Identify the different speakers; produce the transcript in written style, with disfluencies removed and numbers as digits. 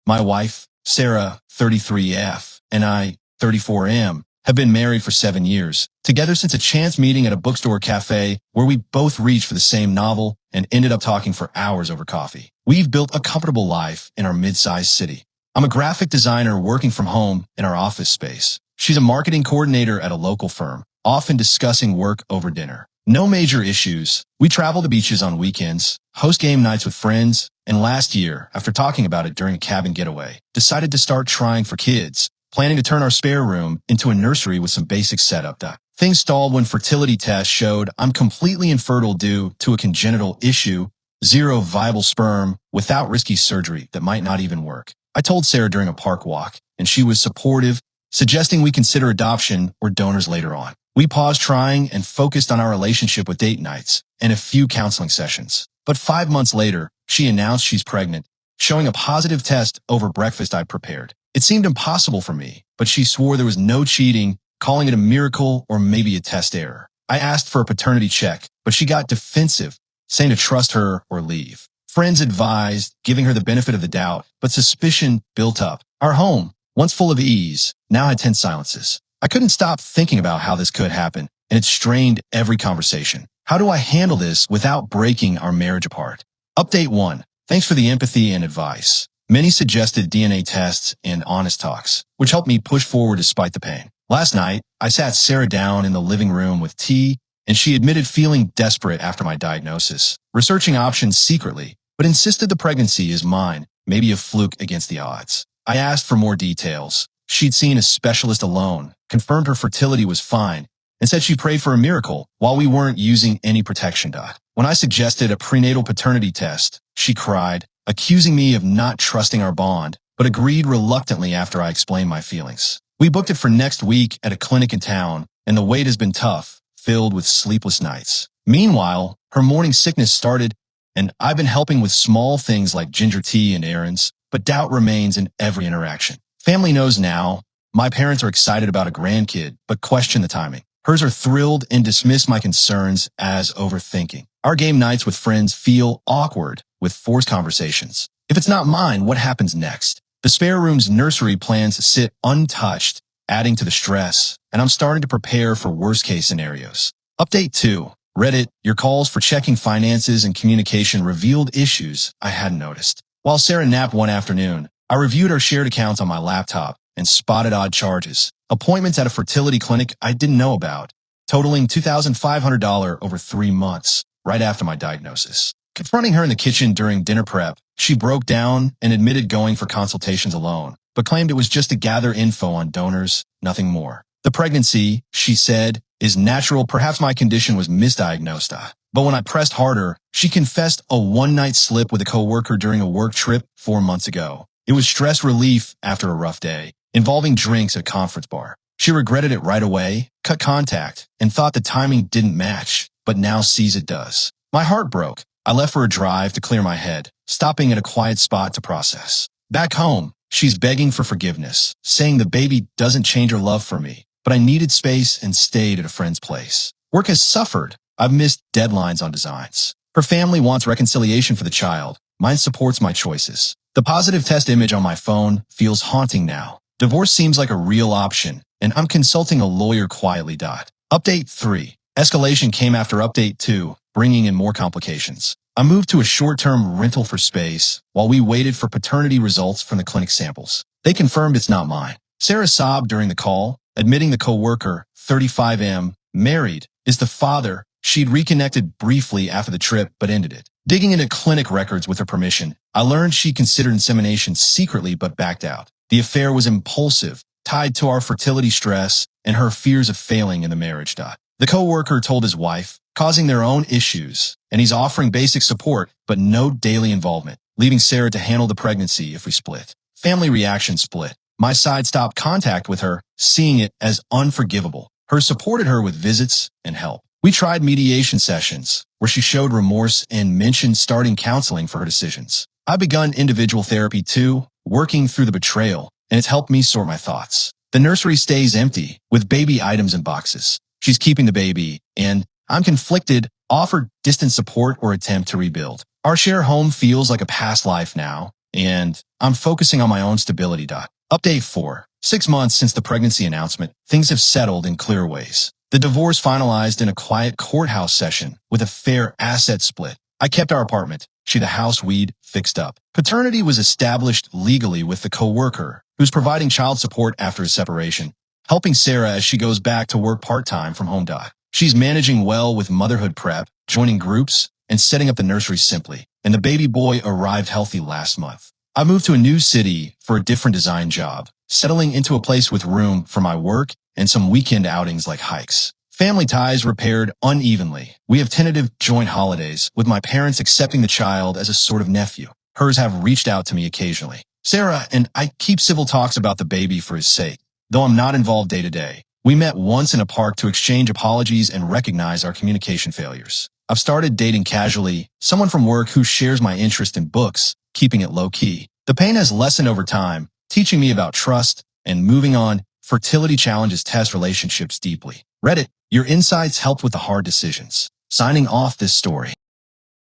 Speaker 1: My wife, Sarah, 33F, and I, 34M, have been married for 7 years, together since a chance meeting at a bookstore cafe where we both reached for the same novel and ended up talking for hours over coffee. We've built a comfortable life in our mid-sized city. I'm a graphic designer working from home in our office space. She's a marketing coordinator at a local firm, often discussing work over dinner. No major issues. We travel to beaches on weekends, host game nights with friends, and last year, after talking about it during a cabin getaway, decided to start trying for kids, planning to turn our spare room into a nursery with some basic setup. Things stalled when fertility tests showed I'm completely infertile due to a congenital issue, 0 viable sperm, without risky surgery that might not even work. I told Sarah during a park walk, and she was supportive, suggesting we consider adoption or donors later on. We paused trying and focused on our relationship with date nights and a few counseling sessions. But 5 months later, she announced she's pregnant, showing a positive test over breakfast I prepared. It seemed impossible for me, but she swore there was no cheating, calling it a miracle or maybe a test error. I asked for a paternity check, but she got defensive, saying to trust her or leave. Friends advised, giving her the benefit of the doubt, but suspicion built up. Our home, once full of ease, now had tense silences. I couldn't stop thinking about how this could happen, and it strained every conversation. How do I handle this without breaking our marriage apart? Update 1. Thanks for the empathy and advice. Many suggested DNA tests and honest talks, which helped me push forward despite the pain. Last night, I sat Sarah down in the living room with tea, and she admitted feeling desperate after my diagnosis, researching options secretly, but insisted the pregnancy is mine, maybe a fluke against the odds. I asked for more details. She'd seen a specialist alone, confirmed her fertility was fine, and said she prayed for a miracle while we weren't using any protection. When I suggested a prenatal paternity test, she cried, accusing me of not trusting our bond, but agreed reluctantly after I explained my feelings. We booked it for next week at a clinic in town, and the wait has been tough, filled with sleepless nights. Meanwhile, her morning sickness started, and I've been helping with small things like ginger tea and errands, but doubt remains in every interaction. Family knows now. My parents are excited about a grandkid, but question the timing. Hers are thrilled and dismiss my concerns as overthinking. Our game nights with friends feel awkward with forced conversations. If it's not mine, what happens next? The spare room's nursery plans sit untouched, adding to the stress, and I'm starting to prepare for worst-case scenarios. Update 2. Reddit, your calls for checking finances and communication revealed issues I hadn't noticed. While Sarah napped one afternoon, I reviewed our shared accounts on my laptop and spotted odd charges. Appointments at a fertility clinic I didn't know about, totaling $2,500 over 3 months, right after my diagnosis. Confronting her in the kitchen during dinner prep, she broke down and admitted going for consultations alone, but claimed it was just to gather info on donors, nothing more. The pregnancy, she said, is natural. Perhaps my condition was misdiagnosed. But when I pressed harder, she confessed a one-night slip with a coworker during a work trip 4 months ago. It was stress relief after a rough day, involving drinks at a conference bar. She regretted it right away, cut contact, and thought the timing didn't match, but now sees it does. My heart broke. I left for a drive to clear my head, stopping at a quiet spot to process. Back home, she's begging for forgiveness, saying the baby doesn't change her love for me, but I needed space and stayed at a friend's place. Work has suffered. I've missed deadlines on designs. Her family wants reconciliation for the child. Mine supports my choices. The positive test image on my phone feels haunting now. Divorce seems like a real option, and I'm consulting a lawyer quietly. Update 3. Escalation came after Update 2, bringing in more complications. I moved to a short-term rental for space while we waited for paternity results from the clinic samples. They confirmed it's not mine. Sarah sobbed during the call, admitting the coworker, 35M, married, is the father. She'd reconnected briefly after the trip but ended it. Digging into clinic records with her permission, I learned she considered insemination secretly but backed out. The affair was impulsive, tied to our fertility stress and her fears of failing in the marriage. The coworker told his wife, causing their own issues, and he's offering basic support but no daily involvement, leaving Sarah to handle the pregnancy if we split. Family reaction split. My side stopped contact with her, seeing it as unforgivable. Hers supported her with visits and help. We tried mediation sessions, where she showed remorse and mentioned starting counseling for her decisions. I've begun individual therapy too, working through the betrayal, and it's helped me sort my thoughts. The nursery stays empty, with baby items in boxes. She's keeping the baby, and I'm conflicted, offer distant support or attempt to rebuild. Our shared home feels like a past life now, and I'm focusing on my own stability. Update 4. 6 months since the pregnancy announcement, things have settled in clear ways. The divorce finalized in a quiet courthouse session with a fair asset split. I kept our apartment. She the house we'd fixed up. Paternity was established legally with the co-worker, who's providing child support after a separation, helping Sarah as she goes back to work part-time from home. She's managing well with motherhood prep, joining groups, and setting up the nursery simply. And the baby boy arrived healthy last month. I moved to a new city for a different design job, settling into a place with room for my work and some weekend outings like hikes. Family ties repaired unevenly. We have tentative joint holidays, with my parents accepting the child as a sort of nephew. Hers have reached out to me occasionally. Sarah and I keep civil talks about the baby for his sake, though I'm not involved day to day. We met once in a park to exchange apologies and recognize our communication failures. I've started dating casually, someone from work who shares my interest in books, keeping it low-key. The pain has lessened over time, teaching me about trust and moving on. Fertility challenges test relationships deeply. Reddit, your insights helped with the hard decisions. Signing off this story.